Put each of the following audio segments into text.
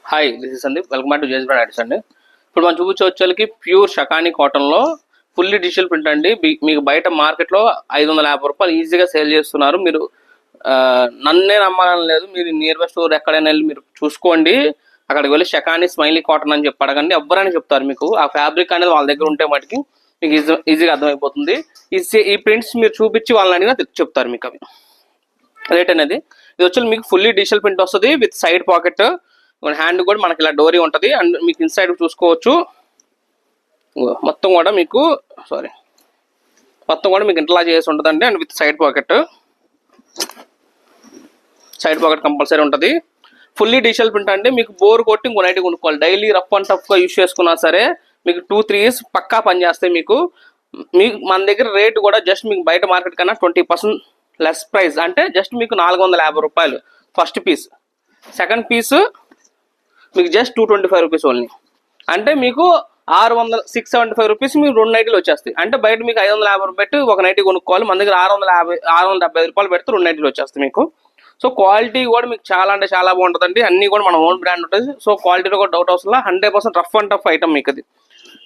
Hi, this is Sandeep. Welcome back to JS brand ads అండి. ఇప్పుడు మనం చూపించే ప్యూర్ షకాని కాటన్లో ఫుల్లీ డిజిటల్ ప్రింట్ అండి. మీకు బయట మార్కెట్లో 550 రూపాయలు ఈజీగా సేల్ చేస్తున్నారు. మీరు నన్నే నమ్మాలని లేదు, మీరు నియర్ బై స్టోర్ ఎక్కడైనా వెళ్ళి మీరు చూసుకోండి. అక్కడికి వెళ్ళి షకాని స్మైలీ కాటన్ అని చెప్పి అడగండి, ఎవ్వరని చెప్తారు. మీకు ఆ ఫ్యాబ్రిక్ అనేది వాళ్ళ దగ్గర ఉంటే మటుకి మీకు ఈజీగా అర్థమైపోతుంది. ఈ ప్రింట్స్ మీరు చూపించి వాళ్ళని అడిగినా చెప్తారు మీకు అవి రేట్ అనేది. ఇది వచ్చి మీకు ఫుల్లీ డిజిటల్ ప్రింట్ వస్తుంది విత్ సైడ్ పాకెట్. హ్యాండ్ కూడా మనకి ఇలా డోరీ ఉంటుంది అండ్ మీకు ఇన్సైడ్ చూసుకోవచ్చు. మొత్తం కూడా మీకు ఇంటర్లా చేసి ఉంటుందండి. And with side pocket compulsory ఉంటుంది. ఫుల్లీ డిజిటల్ ప్రింట్ అంటే మీకు బోర్ కొట్టి ఇంకో నైట్ కొనుక్కోవాలి. డైలీ రఫ్ అండ్ టఫ్గా యూజ్ చేసుకున్నా సరే మీకు 2-3 years పక్కా పనిచేస్తాయి. మీకు మన దగ్గర రేట్ కూడా జస్ట్ మీకు బయట మార్కెట్ కన్నా 20% లెస్ ప్రైస్. అంటే జస్ట్ మీకు 450 రూపాయలు ఫస్ట్ పీస్. సెకండ్ పీస్ మీకు జస్ట్ 225 రూపీస్ ఓన్లీ. అంటే మీకు 675 రూపీస్ మీకు 2 నైటీలు వచ్చేస్తాయి. అంటే బయట మీకు 550 పెట్టి ఒక నైటీ కొనుక్కోవాలి, మన దగ్గర 675 రూపాయలు పెడితే 2 నైటీలు వచ్చేస్తాయి మీకు. సో క్వాలిటీ కూడా మీకు చాలా అంటే చాలా బాగుంటుందండి. అన్నీ కూడా మన ఓన్ బ్రాండ్ ఉంటుంది. సో క్వాలిటీలో కూడా డౌట్ అవసరం. 100% రఫ్ అండ్ టఫ్ ఐటమ్ మీకు అది.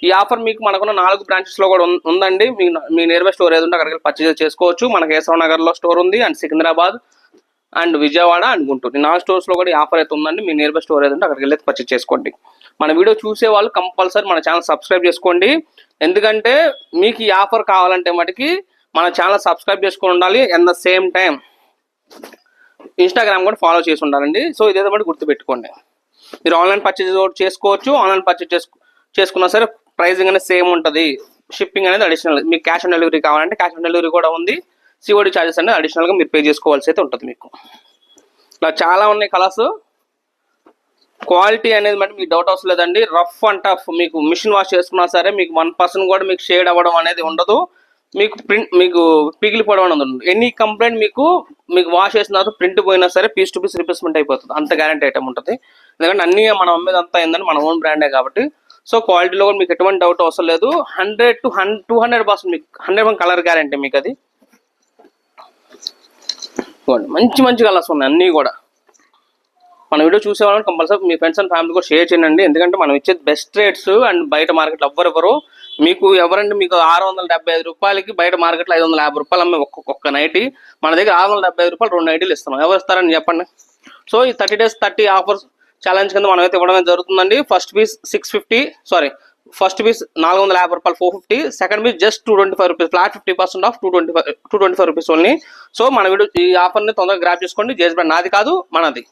ఈ ఆఫర్ మీకు మనకున్న 4 బ్రాంచెస్లో కూడా ఉందండి. మీ నియర్ బై స్టోర్ ఏది ఉంటే అక్కడికి పర్చేజ్ చేసుకోవచ్చు. మనకి కేశవనగర్లో స్టోర్ ఉంది, and Secunderabad and Vijayawada and Guntur. 4 స్టోర్స్లో కూడా ఈ ఆఫర్ అయితే ఉందండి. మీ నియర్ బై స్టోర్ ఏది ఉంటే అక్కడికి వెళ్ళి పర్చేజ్ చేసుకోండి. మన వీడియో చూసే వాళ్ళు కంపల్సరీ మన ఛానల్ సబ్స్క్రైబ్ చేసుకోండి. ఎందుకంటే మీకు ఈ ఆఫర్ కావాలంటే మటుకి మన ఛానల్ సబ్స్క్రైబ్ చేసుకొని ఉండాలి. At the same time Instagram కూడా ఫాలో చేసి ఉండాలండి. సో ఇదేదో బట్టి గుర్తుపెట్టుకోండి. మీరు ఆన్లైన్ పర్చేజ్ చేసుకోవచ్చు. ఆన్లైన్ పర్చేజ్ చేసుకున్నా సరే ప్రైసింగ్ అనేది సేమ్ ఉంటుంది. షిప్పింగ్ అనేది అడిషనల్. మీకు క్యాష్ ఆన్ డెలివరీ కావాలంటే క్యాష్ ఆన్ డెలివరీ కూడా ఉంది. సిఓడి ఛార్జెస్ అనేది అడిషనల్గా మీరు పే చేసుకోవాల్సి అయితే ఉంటుంది మీకు. ఇలా చాలా ఉన్నాయి కలర్స్. క్వాలిటీ అనేది బట్టి మీకు డౌట్ అవసరం లేదండి. Rough and tough. మీకు మిషన్ వాష్ చేసుకున్నా సరే మీకు 1% కూడా మీకు షేడ్ అవ్వడం అనేది ఉండదు. మీకు ప్రింట్ మీకు పిగిలిపోవడం అనేది ఉండదు. ఎనీ కంప్లైంట్ మీకు వాష్ చేసిన తర్వాత ప్రింట్ పోయినా సరే పీస్ టు పీస్ రీప్లేస్మెంట్ అయిపోతుంది. అంత గ్యారంటీ ఐటమ్ ఉంటుంది. ఎందుకంటే అన్నీ మనం అమ్మేది అంతా ఏంటంటే మన ఓన్ బ్రాండే కాబట్టి. సో క్వాలిటీలో కూడా మీకు ఎటువంటి డౌట్ అవసరం లేదు. 100 to 200% మీకు 100% కలర్ గ్యారంటీ మీకు అది. మంచి మంచి కలర్స్ ఉన్నాయి అన్నీ కూడా. మన వీడియో చూసేవాళ్ళని కంపల్సరీ మీ ఫ్రెండ్స్ అండ్ ఫ్యామిలీ కూడా షేర్ చేయండి. ఎందుకంటే మనం ఇచ్చేది బెస్ట్ రేట్స్. అండ్ బయట మార్కెట్లో ఎవరెవరు మీకు 675 రూపాయలకి బయట మార్కెట్లో 550 రూపాయలు అమ్మే ఒక్క నైటీ మన దగ్గర 675 రూపాయలు 2 నైటీలు ఇస్తున్నాం. ఎవరు ఇస్తారని చెప్పండి. సో ఈ 30 days 30 ఆఫర్స్ ఛాలెంజ్ కింద మనం అయితే ఇవ్వడం జరుగుతుందండి. ఫస్ట్ పీస్ 450 రూపాయలు 450. Second piece just 225 rupees. Flat 50% off 225 rupees only. So మన వీడియో ఈ ఆఫర్ని తొందరగా గ్రాప్ చేసుకోండి. జేఎస్ బ్రాండ్ నాది కాదు, మనది.